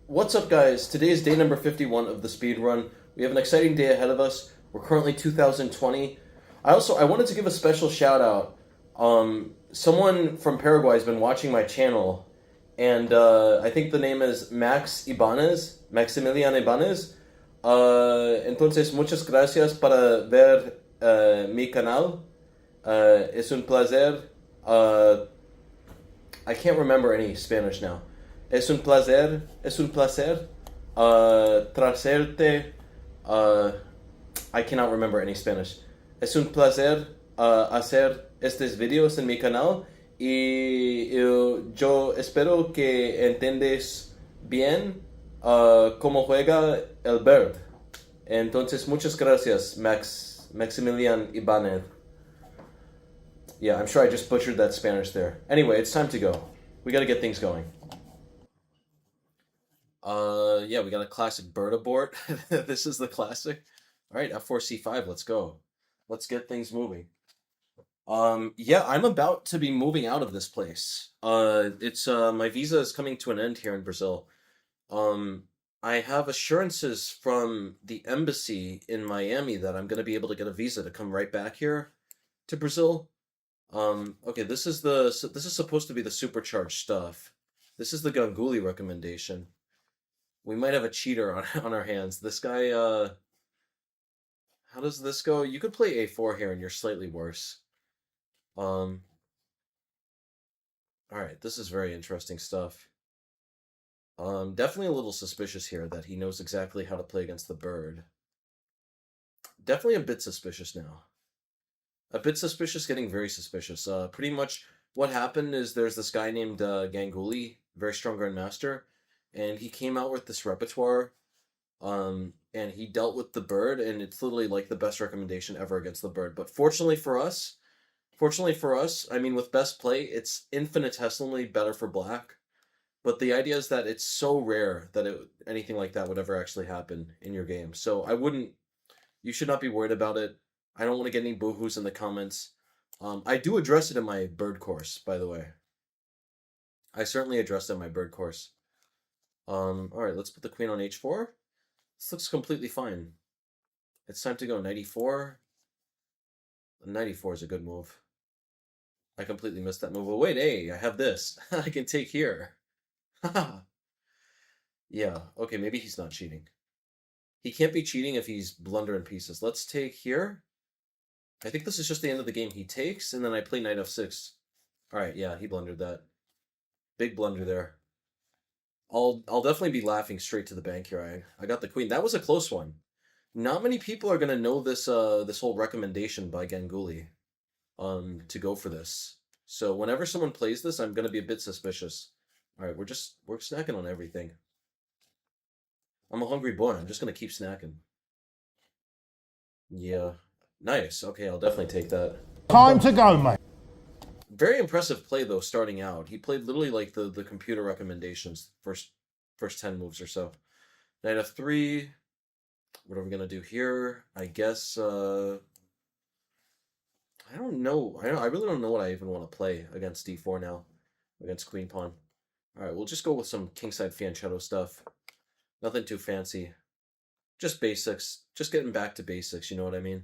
What's up, guys? Today is day number 51 of the speed run. We have an exciting day ahead of us. We're currently 2020. I wanted to give a special shout out. Someone from Paraguay has been watching my channel, and I think the name is Maximilian Ibanez. Entonces, muchas gracias para ver mi canal. Es un placer. I can't remember any Spanish now. Es un placer tracerte. I cannot remember any Spanish. Es un placer hacer estos videos en mi canal y yo espero que entiendes bien cómo juega el Bird. Entonces, muchas gracias, Maximilian Ibanez. Yeah, I'm sure I just butchered that Spanish there. Anyway, it's time to go. We gotta get things going. Yeah, we got a classic bird abort. This is the classic. All right, F4 C5, let's go. Let's get things moving. Yeah, I'm about to be moving out of this place. It's my visa is coming to an end here in Brazil. I have assurances from the embassy in Miami that I'm gonna be able to get a visa to come right back here to Brazil. Okay, this is supposed to be the supercharged stuff. This is the Ganguly recommendation. We might have a cheater on our hands. This guy, how does this go? You could play A4 here and you're slightly worse. All right, this is very interesting stuff. Definitely a little suspicious here that he knows exactly how to play against the bird. Definitely a bit suspicious now. A bit suspicious, getting very suspicious. Pretty much what happened is there's this guy named Ganguly, very strong grandmaster, and he came out with this repertoire, and he dealt with the bird, and it's literally like the best recommendation ever against the bird. But fortunately for us, I mean, with best play, it's infinitesimally better for black. But the idea is that it's so rare that anything like that would ever actually happen in your game. So you should not be worried about it. I don't want to get any boohoos in the comments. I do address it in my bird course, by the way. I certainly addressed it in my bird course. All right, let's put the queen on h4. This looks completely fine. It's time to go knight e4. Knight e4 is a good move. I completely missed that move. Oh, wait, hey, I have this. I can take here. Yeah, okay, maybe he's not cheating. He can't be cheating if he's blundering pieces. Let's take here. I think this is just the end of the game. He takes, and then I play knight f6. All right, yeah, he blundered that. Big blunder there. I'll definitely be laughing straight to the bank here. I got the queen. That was a close one. Not many people are gonna know this this whole recommendation by Ganguly to go for this. So whenever someone plays this, I'm gonna be a bit suspicious. All right, we're snacking on everything. I'm a hungry boy. I'm just gonna keep snacking. Yeah. Nice. Okay, I'll definitely take that. Time to go, mate. Very impressive play though, starting out. He played literally like the computer recommendations first 10 moves or so. Knight f3. What are we gonna do here? I guess I don't know. I really don't know what I even want to play against d4 now. Against queen pawn. Alright, we'll just go with some kingside fianchetto stuff. Nothing too fancy. Just basics. Just getting back to basics, you know what I mean?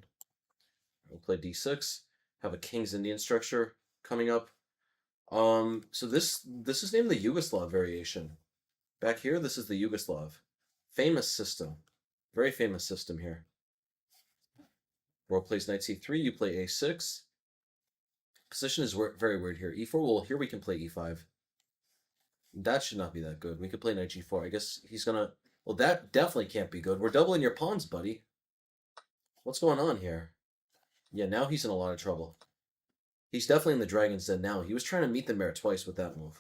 We'll play d6. Have a king's Indian structure coming up. So this is named the Yugoslav variation. Back here, this is the Yugoslav. Famous system. Very famous system here. Rook plays knight c3, you play a6. Position is very weird here. e4, well, here we can play e5. That should not be that good. We could play knight g4. I guess he's gonna... Well, that definitely can't be good. We're doubling your pawns, buddy. What's going on here? Yeah, now he's in a lot of trouble. He's definitely in the dragon's den now. He was trying to meet the mare twice with that move.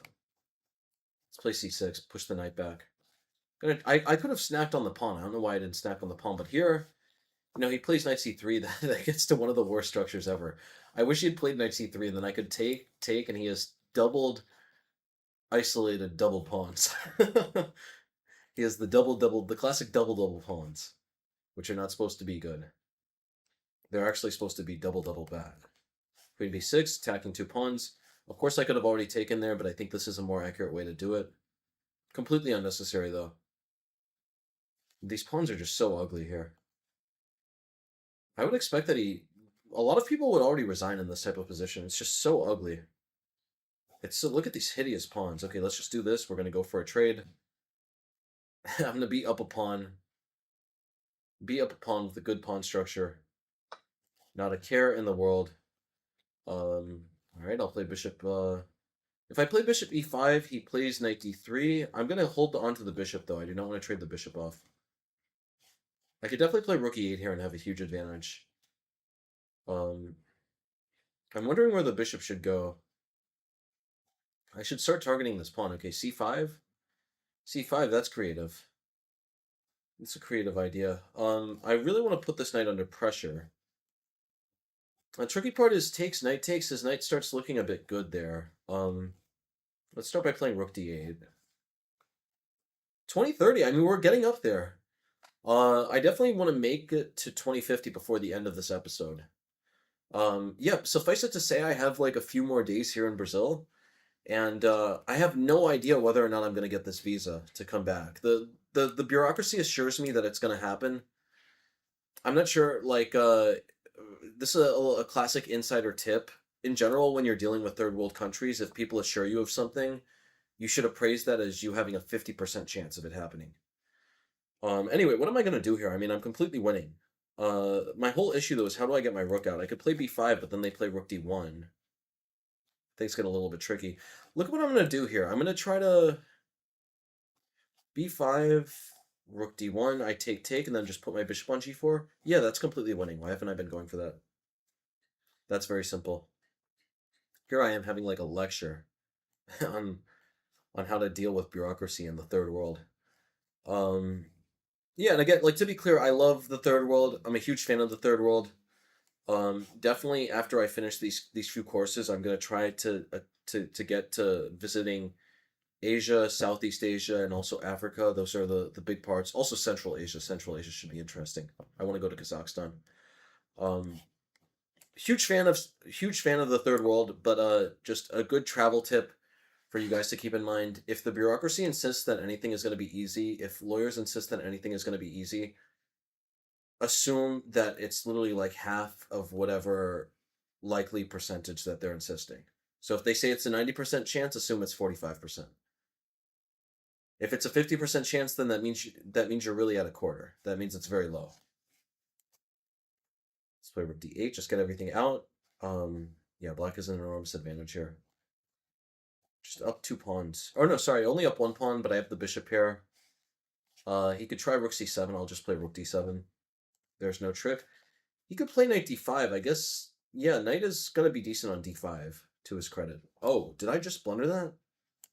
Let's play c6, push the knight back. I could have snacked on the pawn. I don't know why I didn't snack on the pawn, but here, you know, he plays knight c3. That gets to one of the worst structures ever. I wish he had played knight c3, and then I could take, and he has isolated double pawns. He has the classic double pawns, which are not supposed to be good. They're actually supposed to be double bad. Queen b6, attacking two pawns. Of course, I could have already taken there, but I think this is a more accurate way to do it. Completely unnecessary, though. These pawns are just so ugly here. I would expect that a lot of people would already resign in this type of position. It's just so ugly. It's so, look at these hideous pawns. Okay, let's just do this. We're gonna go for a trade. I'm gonna beat up a pawn. Beat up a pawn with a good pawn structure. Not a care in the world. All right, I'll play bishop. If I play bishop e5, he plays knight d3. I'm gonna hold on to the bishop though. I do not want to trade the bishop off. I could definitely play rook e8 here and have a huge advantage. I'm wondering where the bishop should go. I should start targeting this pawn. Okay, c5. c5, that's creative. It's a creative idea. I really want to put this knight under pressure. The tricky part is takes, knight takes. His knight starts looking a bit good there. Let's start by playing rook d8. 2030, I mean, we're getting up there. I definitely want to make it to 2050 before the end of this episode. Yeah, suffice it to say, I have like a few more days here in Brazil, and I have no idea whether or not I'm going to get this visa to come back. The bureaucracy assures me that it's going to happen. I'm not sure, like, this is a classic insider tip. In general, when you're dealing with third world countries, if people assure you of something, you should appraise that as you having a 50% chance of it happening. Anyway, what am I going to do here? I mean, I'm completely winning. My whole issue, though, is how do I get my rook out? I could play b5, but then they play rook d1. Things get a little bit tricky. Look at what I'm going to do here. I'm going to try to b5, rook d1, I take, and then just put my bishop on g4. Yeah, that's completely winning. Why haven't I been going for that? That's very simple. Here I am having like a lecture on how to deal with bureaucracy in the third world. Yeah, and again, like to be clear, I love the third world. I'm a huge fan of the third world. Definitely after I finish these few courses, I'm gonna try to get to visiting Asia, Southeast Asia, and also Africa. Those are the big parts. Also Central Asia. Central Asia should be interesting. I want to go to Kazakhstan. Um, huge fan of the third world, but just a good travel tip for you guys to keep in mind. If the bureaucracy insists that anything is going to be easy, if lawyers insist that anything is going to be easy, assume that it's literally like half of whatever likely percentage that they're insisting. So if they say it's a 90% chance, assume it's 45%. If it's a 50% chance, then that means you're really at a quarter. That means it's very low. Let's play rook d8, just get everything out. Yeah, black is an enormous advantage here. Just up 2 pawns. Oh no, sorry, only up 1 pawn, but I have the bishop here. He could try rook c7. I'll just play rook d7. There's no trick. He could play knight d5. I guess, yeah, knight is going to be decent on d5, to his credit. Oh, did I just blunder that?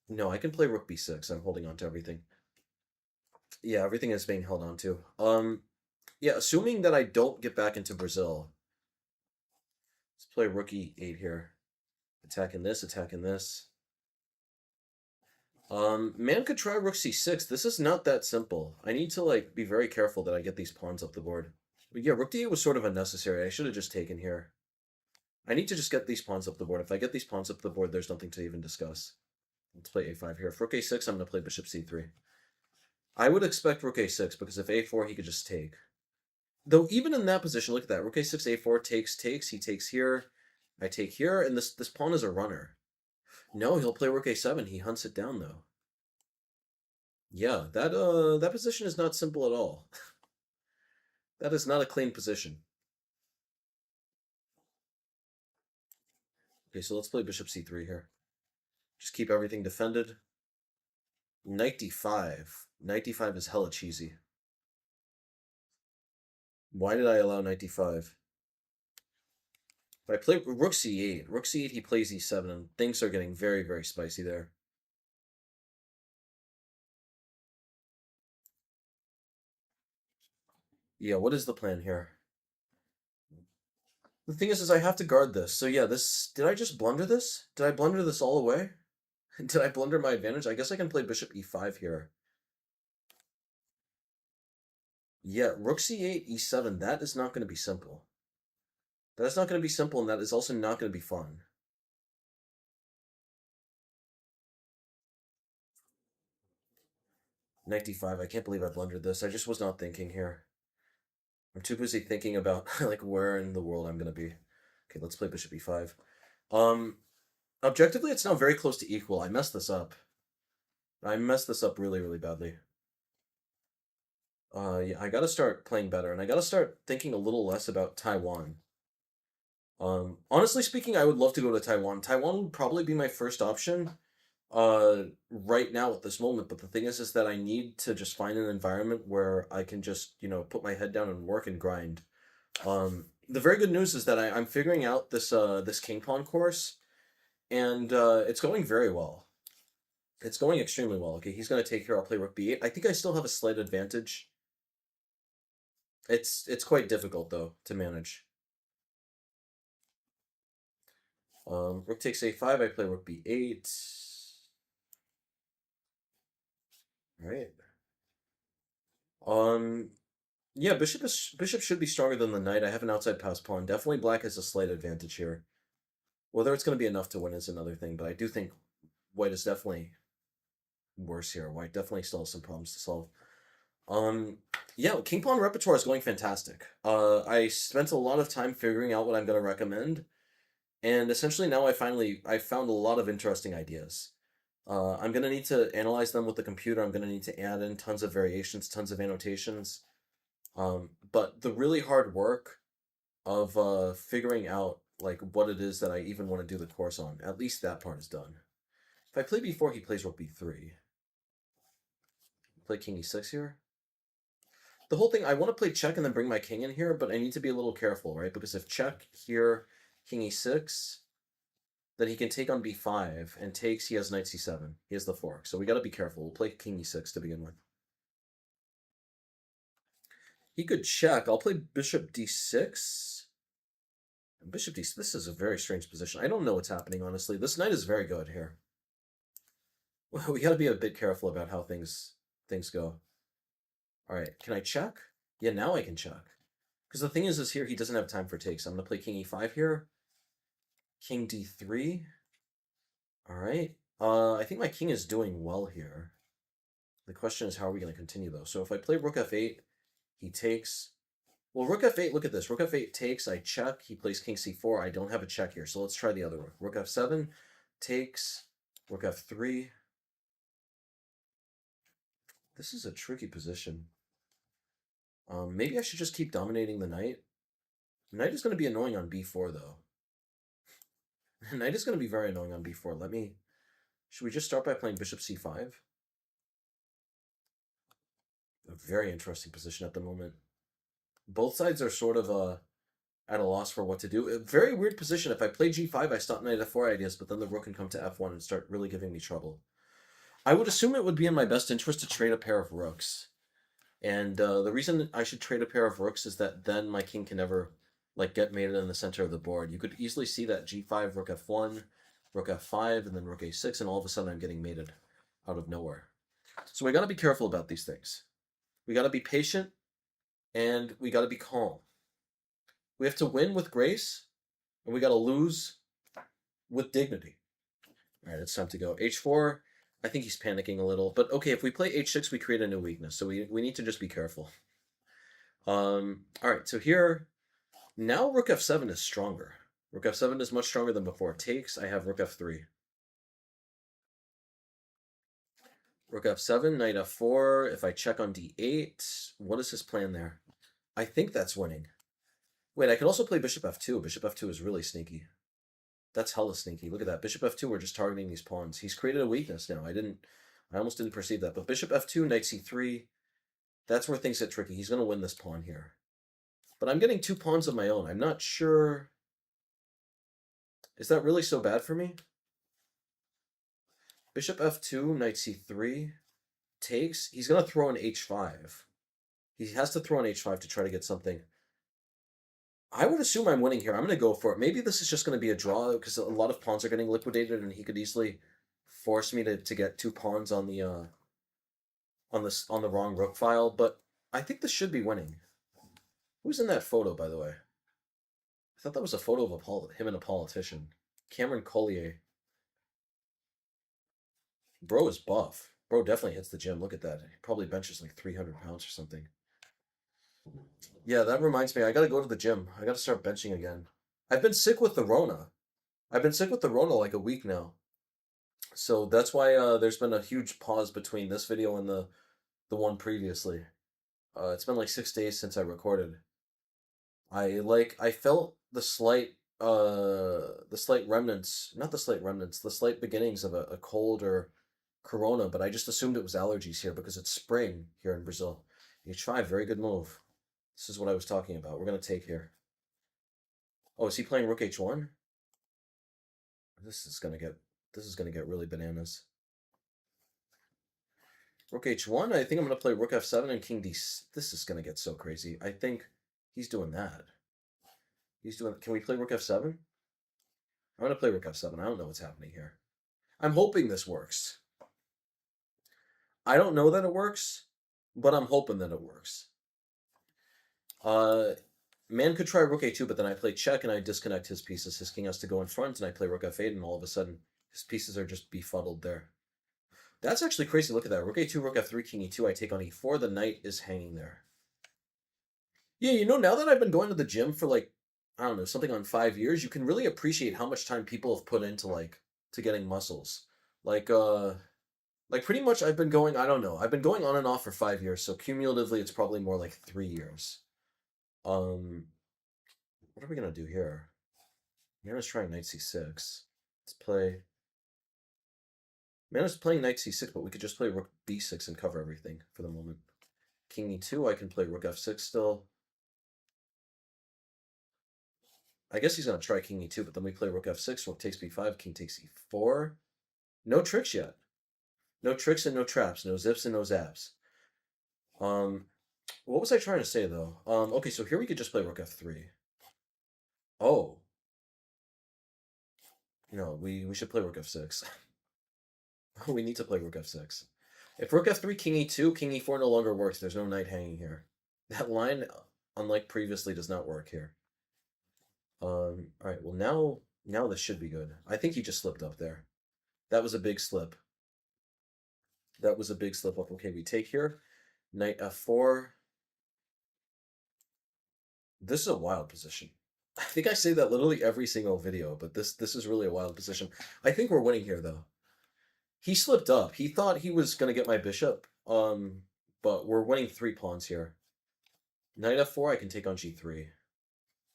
No, I can play rook b6. I'm holding on to everything. Yeah, everything is being held on to. Yeah, assuming that I don't get back into Brazil. Let's play rook e8 here. Attacking this, attacking this. Man could try rook c6. This is not that simple. I need to, like, be very careful that I get these pawns up the board. But yeah, rook d8 was sort of unnecessary. I should have just taken here. I need to just get these pawns up the board. If I get these pawns up the board, there's nothing to even discuss. Let's play a5 here. If rook a6, I'm going to play bishop c3. I would expect rook a6, because if a4, he could just take. Though even in that position, look at that. Rook a6, a4, takes. He takes here. I take here, and this pawn is a runner. No, he'll play rook a7. He hunts it down, though. Yeah, that position is not simple at all. That is not a clean position. Okay, so let's play bishop c3 here. Just keep everything defended. Knight d5. Knight d5 is hella cheesy. Why did I allow knight d5? If I play rook c8, he plays e7, and things are getting very, very spicy there. Yeah, what is the plan here? The thing is I have to guard this. So yeah, did I just blunder this? Did I blunder this all away? Did I blunder my advantage? I guess I can play bishop e5 here. Yeah, rook c8, e7, that is not going to be simple. That is not going to be simple, and that is also not going to be fun. Knight d5. I can't believe I blundered this. I just was not thinking here. I'm too busy thinking about like where in the world I'm gonna be. Okay, let's play bishop e5. Objectively, it's now very close to equal. I messed this up. I messed this up really, really badly. Yeah, I gotta start playing better, and I gotta start thinking a little less about Taiwan. Honestly speaking, I would love to go to Taiwan. Taiwan would probably be my first option, right now at this moment. But the thing is that I need to just find an environment where I can just, put my head down and work and grind. The very good news is that I'm figuring out this King Pawn course, and it's going very well. It's going extremely well. Okay, he's gonna take here. I'll play Rook B8. I think I still have a slight advantage. It's quite difficult though to manage. Rook takes A5. I play Rook B8. All right. Yeah, bishop should be stronger than the knight. I have an outside pass pawn. Definitely black has a slight advantage here. Whether it's going to be enough to win is another thing, but I do think white is definitely worse here. White definitely still has some problems to solve. Yeah, King Pawn repertoire is going fantastic. I spent a lot of time figuring out what I'm going to recommend, and essentially now I found a lot of interesting ideas. I'm going to need to analyze them with the computer. I'm going to need to add in tons of variations, tons of annotations. But the really hard work of figuring out like what it is that I even want to do the course on, at least that part is done. If I play b4, he plays rook b3. Play king e6 here. The whole thing, I want to play check and then bring my king in here, but I need to be a little careful, right? Because if check here, king e6, then he can take on b5, and takes, he has knight c7. He has the fork, so we got to be careful. We'll play king e6 to begin with. He could check. I'll play bishop d6. Bishop d6. This is a very strange position. I don't know what's happening, honestly. This knight is very good here. Well, we got to be a bit careful about how things go. All right, can I check? Yeah, now I can check. Because the thing is here he doesn't have time for takes. I'm going to play king e5 here. King d3. All right. I think my king is doing well here. The question is, how are we going to continue, though? So if I play rook f8, he takes. Well, rook f8, look at this. Rook f8 takes, I check. He plays king c4. I don't have a check here, so let's try the other rook. Rook f7 takes, rook f3. This is a tricky position. Maybe I should just keep dominating the knight. Knight is going to be annoying on b4, though. Knight is going to be very annoying on b4. Should we just start by playing bishop c5? A very interesting position at the moment. Both sides are sort of at a loss for what to do. A very weird position. If I play g5, I stop knight f4 ideas, but then the rook can come to f1 and start really giving me trouble. I would assume it would be in my best interest to trade a pair of rooks. And the reason I should trade a pair of rooks is that then my king can never like get mated in the center of the board. You could easily see that g5, rook f1, rook f5, and then rook a6, and all of a sudden I'm getting mated out of nowhere. So we got to be careful about these things. We got to be patient, and we got to be calm. We have to win with grace, and we got to lose with dignity. All right, it's time to go. h4. I think he's panicking a little, but okay, if we play h6, we create a new weakness, so we need to just be careful. All right, so here, now rook f7 is stronger. Rook f7 is much stronger than before. Takes, I have rook f3. Rook f7, knight f4. If I check on d8, what is his plan there? I think that's winning. Wait, I could also play bishop f2. Bishop f2 is really sneaky. That's hella sneaky. Look at that. Bishop f2, we're just targeting these pawns. He's created a weakness now. I almost didn't perceive that. But bishop f2, knight c3, that's where things get tricky. He's going to win this pawn here. But I'm getting two pawns of my own. I'm not sure. Is that really so bad for me? Bishop f2, knight c3, takes. He's going to throw an h5. He has to throw an h5 to try to get something. I would assume I'm winning here. I'm going to go for it. Maybe this is just going to be a draw because a lot of pawns are getting liquidated, and he could easily force me to get two pawns on the wrong rook file. But I think this should be winning. Who's in that photo, by the way? I thought that was a photo of him and a politician. Cameron Collier. Bro is buff. Bro definitely hits the gym. Look at that. He probably benches like 300 pounds or something. Yeah, that reminds me. I gotta go to the gym. I gotta start benching again. I've been sick with the Rona. I've been sick with the Rona like a week now. So that's why there's been a huge pause between this video and the one previously. It's been like 6 days since I recorded. I felt the slight remnants, not the slight remnants, the slight beginnings of a cold or corona, but I just assumed it was allergies here because it's spring here in Brazil. H5, very good move. This is what I was talking about. We're gonna take here. Oh, is he playing Rook H1? This is gonna get really bananas. Rook H1. I think I'm gonna play Rook F7 and King D. This is gonna get so crazy. I think he's doing that. He's doing. Can we play Rook F7? I'm gonna play Rook F7. I don't know what's happening here. I'm hoping this works. I don't know that it works, but I'm hoping that it works. Man could try Rook A2, but then I play check and I disconnect his pieces. His king has to go in front, and I play Rook F8, and all of a sudden his pieces are just befuddled there. That's actually crazy. Look at that. Rook A2, Rook F3, King E2. I take on E4. The knight is hanging there. Yeah, you know, now that I've been going to the gym for like, I don't know, something on 5 years, you can really appreciate how much time people have put into to getting muscles. Like pretty much I've been going, I don't know, I've been going on and off for 5 years, so cumulatively it's probably more like 3 years. What are we gonna do here? Mana's trying knight c6. Let's play. Mana's playing knight c6, but we could just play rook b6 and cover everything for the moment. King e2, I can play rook f6 still. I guess he's gonna try king e2, but then we play rook f6, rook takes b5, king takes e4. No tricks yet. No tricks and no traps, no zips and no zaps. What was I trying to say though? Okay, so here we could just play rook f3. Oh. No, we should play rook f6. We need to play rook f6. If rook f3, king e2, king e4 no longer works, there's no knight hanging here. That line, unlike previously, does not work here. Alright, well now this should be good. I think he just slipped up there. That was a big slip. That was a big slip up. Okay, we take here. Knight f4. This is a wild position. I think I say that literally every single video, but this is really a wild position. I think we're winning here, though. He slipped up. He thought he was going to get my bishop, but we're winning 3 pawns here. Knight f4, I can take on g3.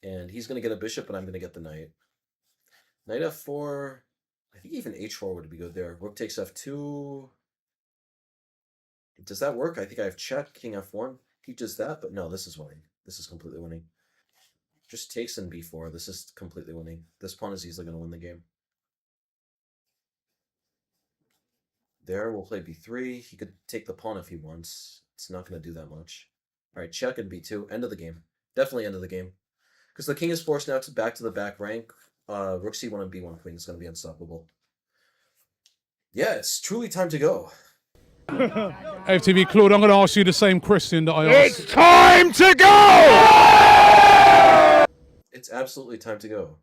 And he's going to get a bishop, but I'm going to get the knight. Knight f4, I think even h4 would be good there. Rook takes f2. Does that work? I think I have check, king f1. He does that, but no, this is winning. This is completely winning. Just takes in b4. This is completely winning. This pawn is easily going to win the game. There, we'll play b3. He could take the pawn if he wants. It's not going to do that much. All right, check and b2. End of the game. Definitely end of the game. Because the king is forced now to back to the back rank. Rook c1 and b1 queen is going to be unstoppable. Yeah, it's truly time to go. FTV Claude, I'm going to ask you the same question that I asked. It's time to go! It's absolutely time to go.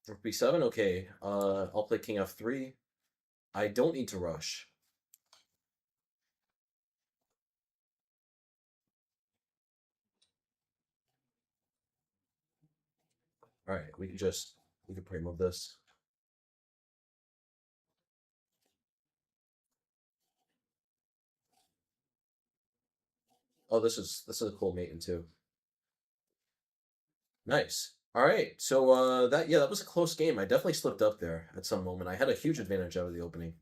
Rook b7, okay. I'll play king f3. I don't need to rush. All right, we can pre-move this. Oh, this is a cool mating too. Nice. All right, so that was a close game. I definitely slipped up there at some moment. I had a huge advantage out of the opening.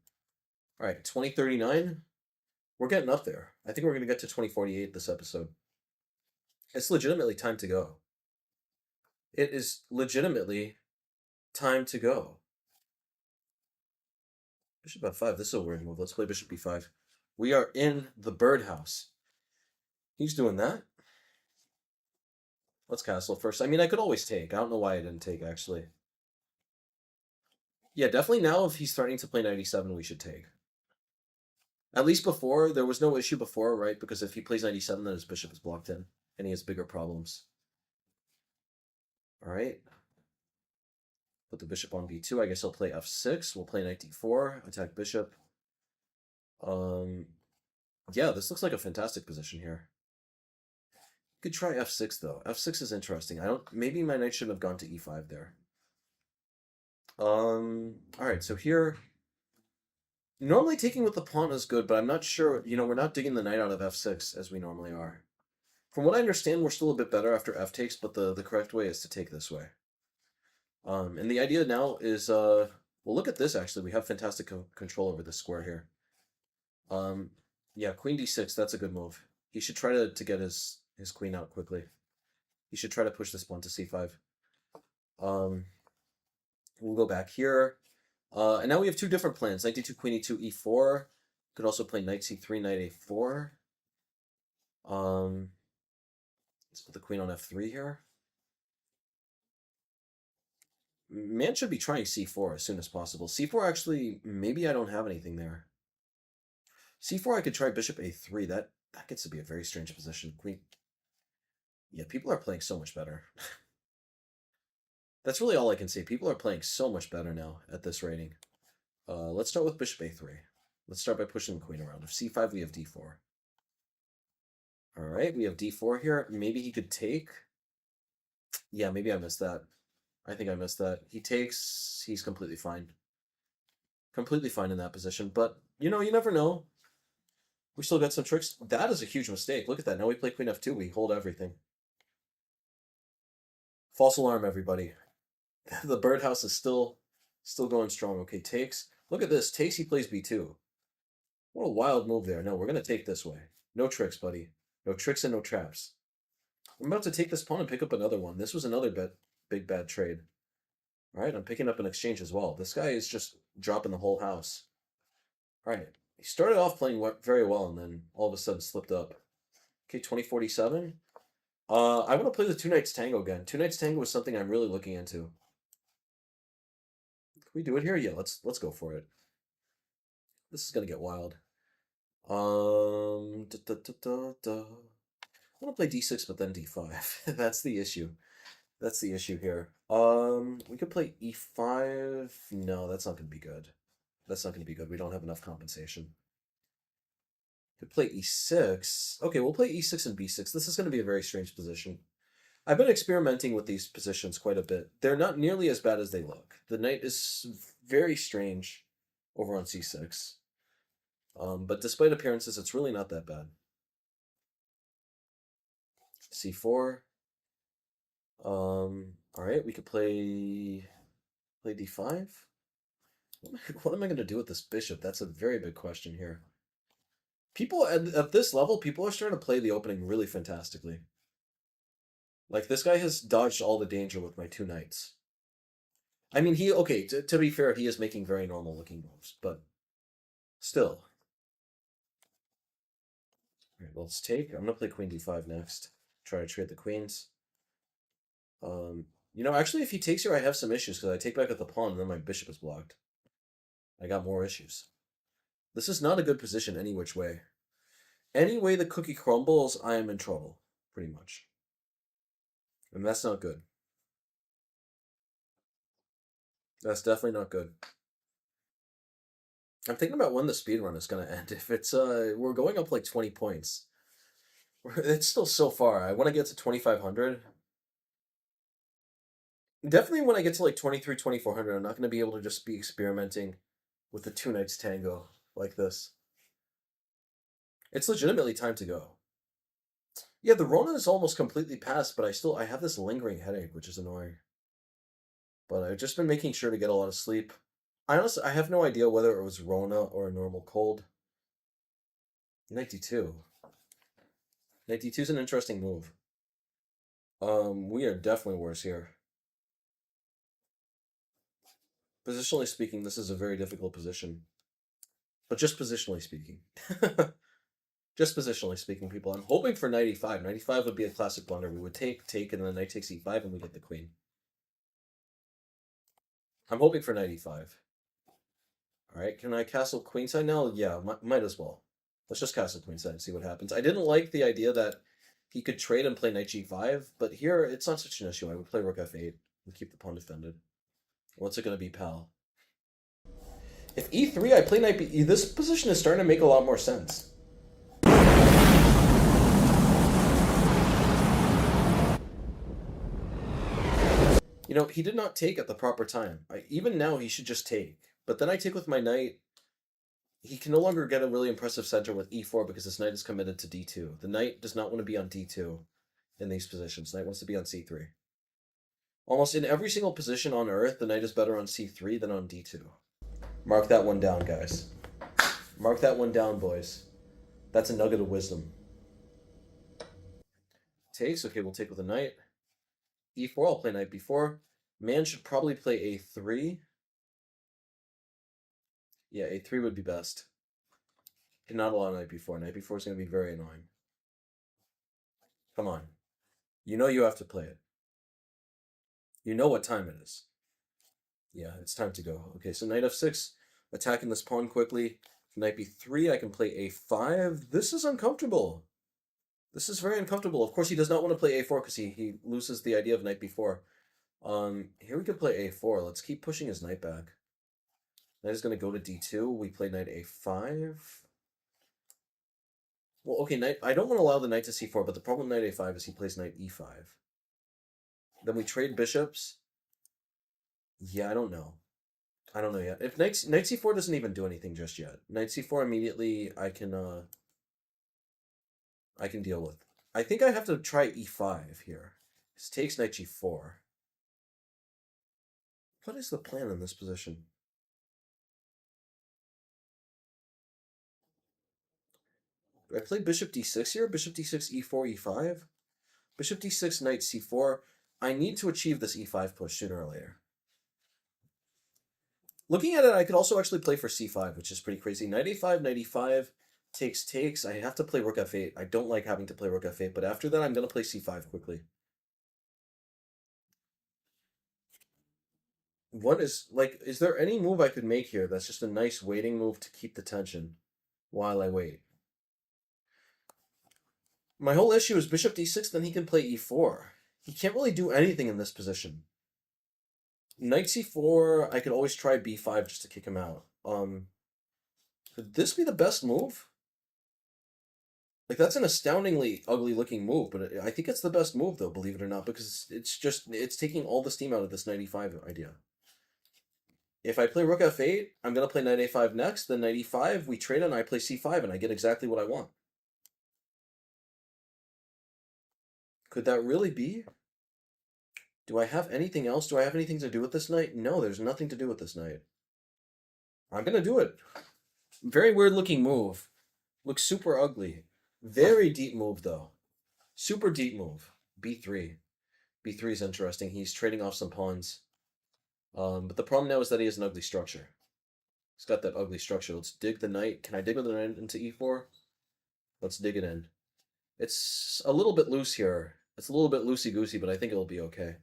All right, 2039. We're getting up there. I think we're gonna get to 2048 this episode. It's legitimately time to go. It is legitimately time to go. Bishop f5. This is a weird move. Let's play bishop b5. We are in the birdhouse. He's doing that. Let's castle first. I mean, I could always take. I don't know why I didn't take, actually. Yeah, definitely now if he's starting to play 97, we should take. At least before, there was no issue before, right? Because if he plays 97, then his bishop is blocked in. And he has bigger problems. All right. Put the bishop on b2. I guess he'll play f6. We'll play knight d4. Attack bishop. Yeah, this looks like a fantastic position here. Could try f6 though. f6 is interesting. Maybe my knight shouldn't have gone to e5 there. All right, so here, normally taking with the pawn is good, but I'm not sure, we're not digging the knight out of f6 as we normally are. From what I understand, we're still a bit better after f takes, but the correct way is to take this way. And the idea now is, well, look at this, actually. We have fantastic control over this square here. Yeah, queen d6, that's a good move. He should try to get his queen out quickly. He should try to push this pawn to c5. We'll go back here. And now we have two different plans. Knight d2, queen e2, e4. Could also play knight c3, knight a4. Let's put the queen on f3 here. Man should be trying c4 as soon as possible. c4 actually, maybe I don't have anything there. c4 I could try bishop a3. That gets to be a very strange position. Queen. Yeah, people are playing so much better. That's really all I can say. People are playing so much better now at this rating. Let's start with bishop a3. Let's start by pushing the queen around. If c5, we have d4. All right, we have d4 here. Maybe he could take. Yeah, maybe I missed that. I think I missed that. He takes. He's completely fine. Completely fine in that position. But, you never know. We still got some tricks. That is a huge mistake. Look at that. Now we play queen f2. We hold everything. False alarm, everybody. The birdhouse is still going strong. Okay, takes. Look at this. Takes, he plays b2. What a wild move there. No, we're going to take this way. No tricks, buddy. No tricks and no traps. I'm about to take this pawn and pick up another one. This was another big bad trade. All right, I'm picking up an exchange as well. This guy is just dropping the whole house. All right, he started off playing very well and then all of a sudden slipped up. Okay, 2047. I want to play the two knights tango again. Two knights tango is something I'm really looking into. Can we do it here? Yeah, let's go for it. This is gonna get wild. I want to play d6, but then d5. That's the issue. That's the issue here. We could play e5. No, that's not going to be good. That's not going to be good. We don't have enough compensation. Could play e6. Okay, we'll play e6 and b6. This is going to be a very strange position. I've been experimenting with these positions quite a bit. They're not nearly as bad as they look. The knight is very strange over on c6. But despite appearances, it's really not that bad. c4. All right, we could play d5. What am I going to do with this bishop? That's a very big question here. People at this level, people are starting to play the opening really fantastically. Like, this guy has dodged all the danger with my two knights. I mean, to be fair, he is making very normal looking moves, but still. All right, let's take. I'm going to play queen d5 next. Try to trade the queens. Actually, if he takes here, I have some issues because I take back at the pawn and then my bishop is blocked. I got more issues. This is not a good position any which way. Any way the cookie crumbles, I am in trouble, pretty much. And that's not good. That's definitely not good. I'm thinking about when the speedrun is going to end. If it's, we're going up like 20 points. It's still so far. I want to get to 2,500. Definitely when I get to like 23, 2,400, I'm not going to be able to just be experimenting with the two knights tango like this. It's legitimately time to go. Yeah, the Rona is almost completely passed, but I have this lingering headache, which is annoying. But I've just been making sure to get a lot of sleep. I have no idea whether it was Rona or a normal cold. Knight d2. Knight d2 is an interesting move. We are definitely worse here. Positionally speaking, this is a very difficult position. But just positionally speaking. Just positionally speaking, people. I'm hoping for knight e5. Knight e5 would be a classic blunder. We would take, and then knight takes e5, and we get the queen. I'm hoping for knight e5. All right, can I castle queenside now? Yeah, might as well. Let's just castle queenside and see what happens. I didn't like the idea that he could trade and play knight g5, but here it's not such an issue. I would play rook f8 and keep the pawn defended. What's it going to be, pal? If e3, I play knight b... This position is starting to make a lot more sense. You know, he did not take at the proper time. Even now, he should just take. But then I take with my knight. He can no longer get a really impressive center with e4 because his knight is committed to d2. The knight does not want to be on d2 in these positions. Knight wants to be on c3. Almost in every single position on Earth, the knight is better on c3 than on d2. Mark that one down, guys. Mark that one down, boys. That's a nugget of wisdom. Takes. Okay, we'll take with a knight. e4, I'll play knight b4. Man should probably play a3. Yeah, a3 would be best. Cannot allow knight b4. Knight b4 is going to be very annoying. Come on. You know you have to play it. You know what time it is. Yeah, it's time to go. Okay, so knight f6, attacking this pawn quickly. Knight b3, I can play a5. This is uncomfortable. This is very uncomfortable. Of course, he does not want to play a4 because he loses the idea of knight b4. Here we could play a4. Let's keep pushing his knight back. Knight is going to go to d2. We play knight a5. Well, okay, knight. I don't want to allow the knight to c4, but the problem with knight a5 is he plays knight e5. Then we trade bishops. Yeah, I don't know. I don't know yet. If knight c4 doesn't even do anything just yet. Knight c4 immediately I can deal with. I think I have to try e5 here. This takes knight g4. What is the plan in this position? Do I play bishop d6 here? Bishop d6, e4, e5? Bishop d6, knight c4. I need to achieve this e5 push sooner or later. Looking at it, I could also actually play for c5, which is pretty crazy. Knight a5, knight e5, takes. I have to play rook f8. I don't like having to play rook f8, but after that, I'm going to play c5 quickly. What is, like, is there any move I could make here that's just a nice waiting move to keep the tension while I wait? My whole issue is bishop d6, then he can play e4. He can't really do anything in this position. Knight c4, I could always try b5 just to kick him out. Could this be the best move? Like, that's an astoundingly ugly-looking move, but I think it's the best move, though, believe it or not, because it's taking all the steam out of this knight e5 idea. If I play rook f8, I'm going to play knight a5 next, then knight e5, we trade and I play c5, and I get exactly what I want. Could that really be? Do I have anything else? Do I have anything to do with this knight? No, there's nothing to do with this knight. I'm going to do it. Very weird-looking move. Looks super ugly. Very deep move, though. Super deep move. b3. b3 is interesting. He's trading off some pawns. But the problem now is that he has an ugly structure. He's got that ugly structure. Let's dig the knight. Can I dig with the knight into e4? Let's dig it in. It's a little bit loose here. It's a little bit loosey-goosey, but I think it'll be okay.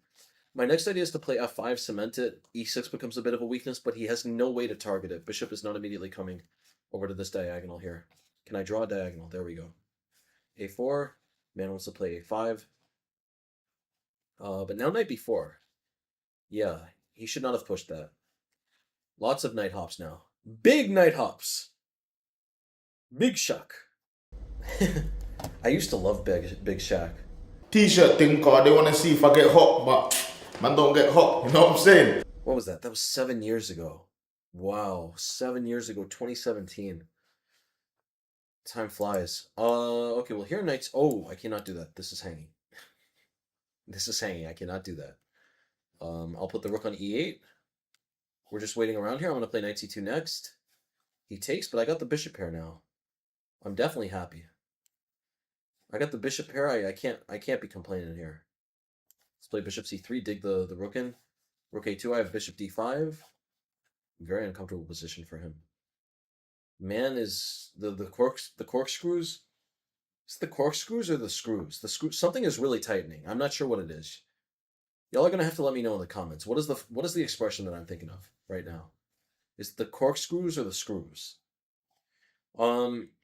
My next idea is to play f5, cement it. e6 becomes a bit of a weakness, but he has no way to target it. Bishop is not immediately coming over to this diagonal here. Can I draw a diagonal? There we go. a4. Man wants to play a5. But now knight b4. Yeah, he should not have pushed that. Lots of knight hops now. Big knight hops. Big shock. I used to love Big Shack. T-shirt thing, cause they want to see if I get hot, but man don't get hot, you know what I'm saying? What was that? That was 7 years ago. Wow, 7 years ago, 2017. Time flies. Okay, well here knights. Oh, I cannot do that. This is hanging. This is hanging. I cannot do that. I'll put the rook on e8. We're just waiting around here. I'm gonna play knight c2 next. He takes, but I got the bishop pair now. I'm definitely happy. I got the bishop pair. I can't be complaining here. Let's play bishop c3. Dig the rook in. Rook a2. I have bishop d5. Very uncomfortable position for him. Man is the corkscrews. Is it the corkscrews or the screws? Something is really tightening. I'm not sure what it is. Y'all are gonna have to let me know in the comments. What is the expression that I'm thinking of right now? Is it the corkscrews or the screws?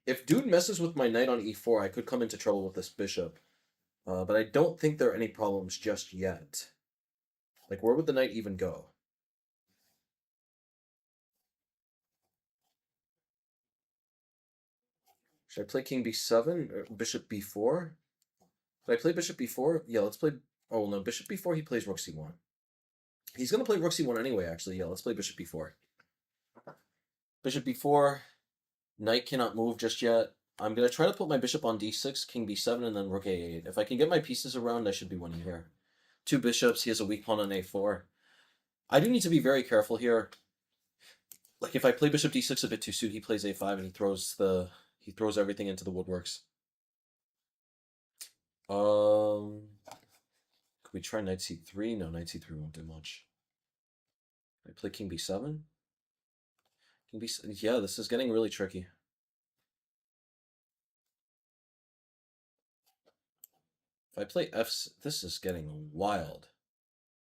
If dude messes with my knight on e4, I could come into trouble with this bishop. But I don't think there are any problems just yet. Like, where would the knight even go? Should I play king b7 or bishop b4? Did I play bishop b4? Yeah, let's play. Oh no, bishop b4. He plays rook c1. He's gonna play rook c1 anyway. Actually, yeah, let's play bishop b4. Bishop b4. Knight cannot move just yet. I'm gonna try to put my bishop on d6, king b7, and then rook a8. If I can get my pieces around, I should be winning here. 2 bishops. He has a weak pawn on a4. I do need to be very careful here. Like if I play bishop d6 a bit too soon, he plays a5 and he throws everything into the woodworks. Could we try knight c3? No, knight c3 won't do much. I play king b7. King b7. Yeah, this is getting really tricky. If I play this is getting wild.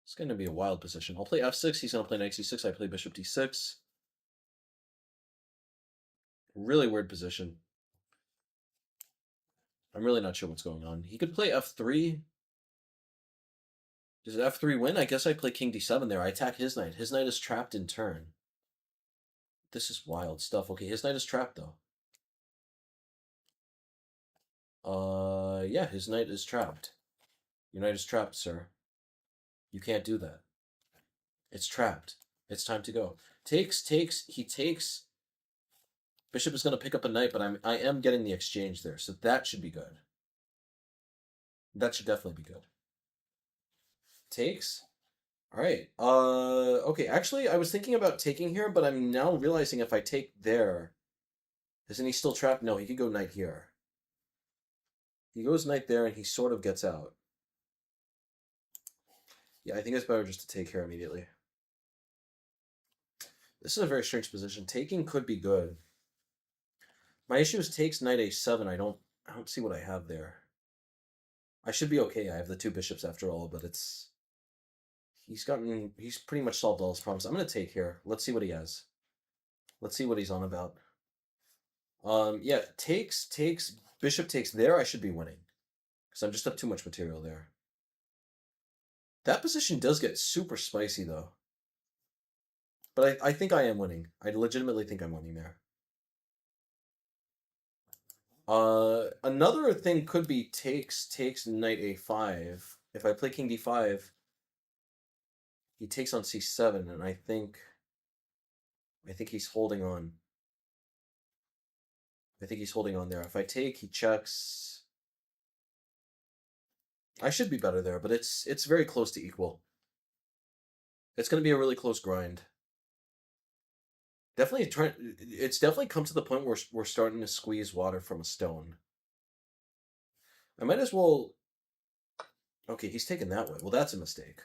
It's going to be a wild position. I'll play f6. He's going to play knight c6. I play bishop d6. Really weird position. I'm really not sure what's going on. He could play f3. Does f3 win? I guess I play king d7 there. I attack his knight. His knight is trapped in turn. This is wild stuff. Okay, his knight is trapped, though. Yeah, his knight is trapped. Your knight is trapped, sir. You can't do that. It's trapped. It's time to go. Takes. He takes. Bishop is going to pick up a knight, but I am getting the exchange there, so that should be good. That should definitely be good. Takes. All right. Okay, actually, I was thinking about taking here, but I'm now realizing if I take there, isn't he still trapped? No, he could go knight here. He goes knight there, and he sort of gets out. Yeah, I think it's better just to take here immediately. This is a very strange position. Taking could be good. My issue is takes knight a7. I don't see what I have there. I should be okay. I have the 2 bishops after all, but he's pretty much solved all his problems. I'm gonna take here. Let's see what he has. Let's see what he's on about. Yeah, takes, bishop takes there. I should be winning because I'm just up too much material there. That position does get super spicy though. But I think I am winning. I legitimately think I'm winning there. Another thing could be takes knight a5. If I play king d5, he takes on c7, and I think he's holding on. I think he's holding on there. If I take, he checks. I should be better there, but it's very close to equal. It's going to be a really close grind. It's definitely come to the point where we're starting to squeeze water from a stone. I might as well. Okay, he's taken that way. Well, that's a mistake.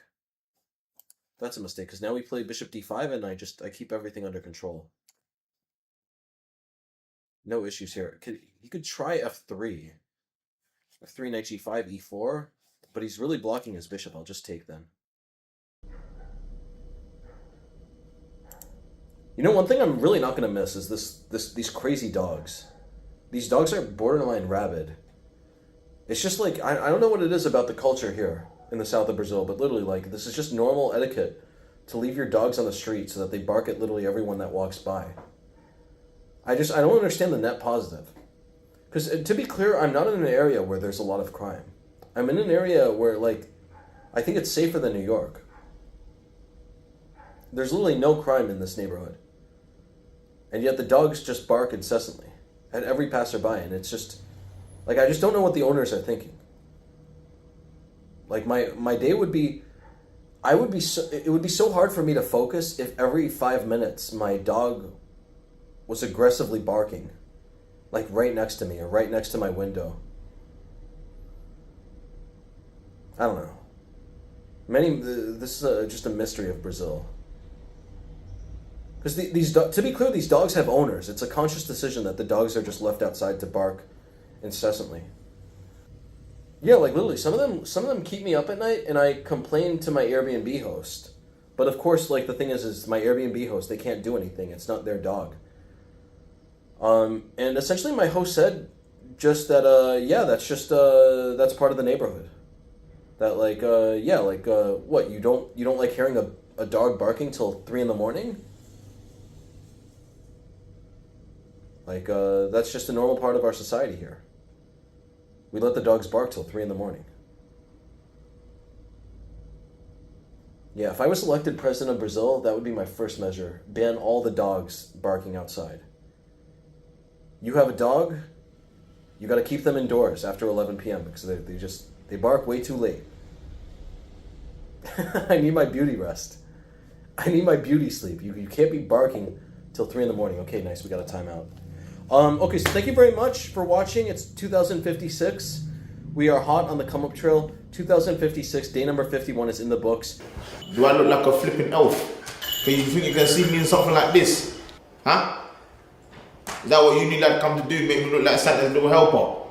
That's a mistake because now we play bishop d5 and I keep everything under control. No issues here. He could try f3. f3 knight g5 e4, but he's really blocking his bishop. I'll just take then. You know, one thing I'm really not going to miss is these crazy dogs. These dogs are borderline rabid. It's just like, I don't know what it is about the culture here in the south of Brazil, but literally, like, this is just normal etiquette to leave your dogs on the street so that they bark at literally everyone that walks by. I don't understand the net positive. Because, to be clear, I'm not in an area where there's a lot of crime. I'm in an area where, like, I think it's safer than New York. There's literally no crime in this neighborhood. And yet the dogs just bark incessantly at every passerby, and it's just, like, I just don't know what the owners are thinking. Like, my day would be, it would be so hard for me to focus if every 5 minutes my dog was aggressively barking, like right next to me or right next to my window. I don't know. This is just a mystery of Brazil. Because to be clear, these dogs have owners. It's a conscious decision that the dogs are just left outside to bark incessantly. Yeah, like literally, some of them keep me up at night, and I complain to my Airbnb host. But of course, like, the thing is my Airbnb host, they can't do anything. It's not their dog. And essentially, my host said just that, yeah, that's part of the neighborhood. That, like, yeah, like, what, you don't like hearing a dog barking till 3 in the morning? Like, that's just a normal part of our society here. We let the dogs bark till 3 in the morning. Yeah, if I was elected president of Brazil, that would be my first measure. Ban all the dogs barking outside. You have a dog, you got to keep them indoors after 11 p.m. because they bark way too late. I need my beauty rest. I need my beauty sleep. You can't be barking till 3 in the morning. Okay, nice. We got a timeout. Okay, so thank you very much for watching. It's 2056. We are hot on the come-up trail. 2056, day number 51 is in the books. Do I look like a flipping elf? Can you think you can see me in something like this? Huh? Is that what you need like come to do? Make me look like Santa's little helper?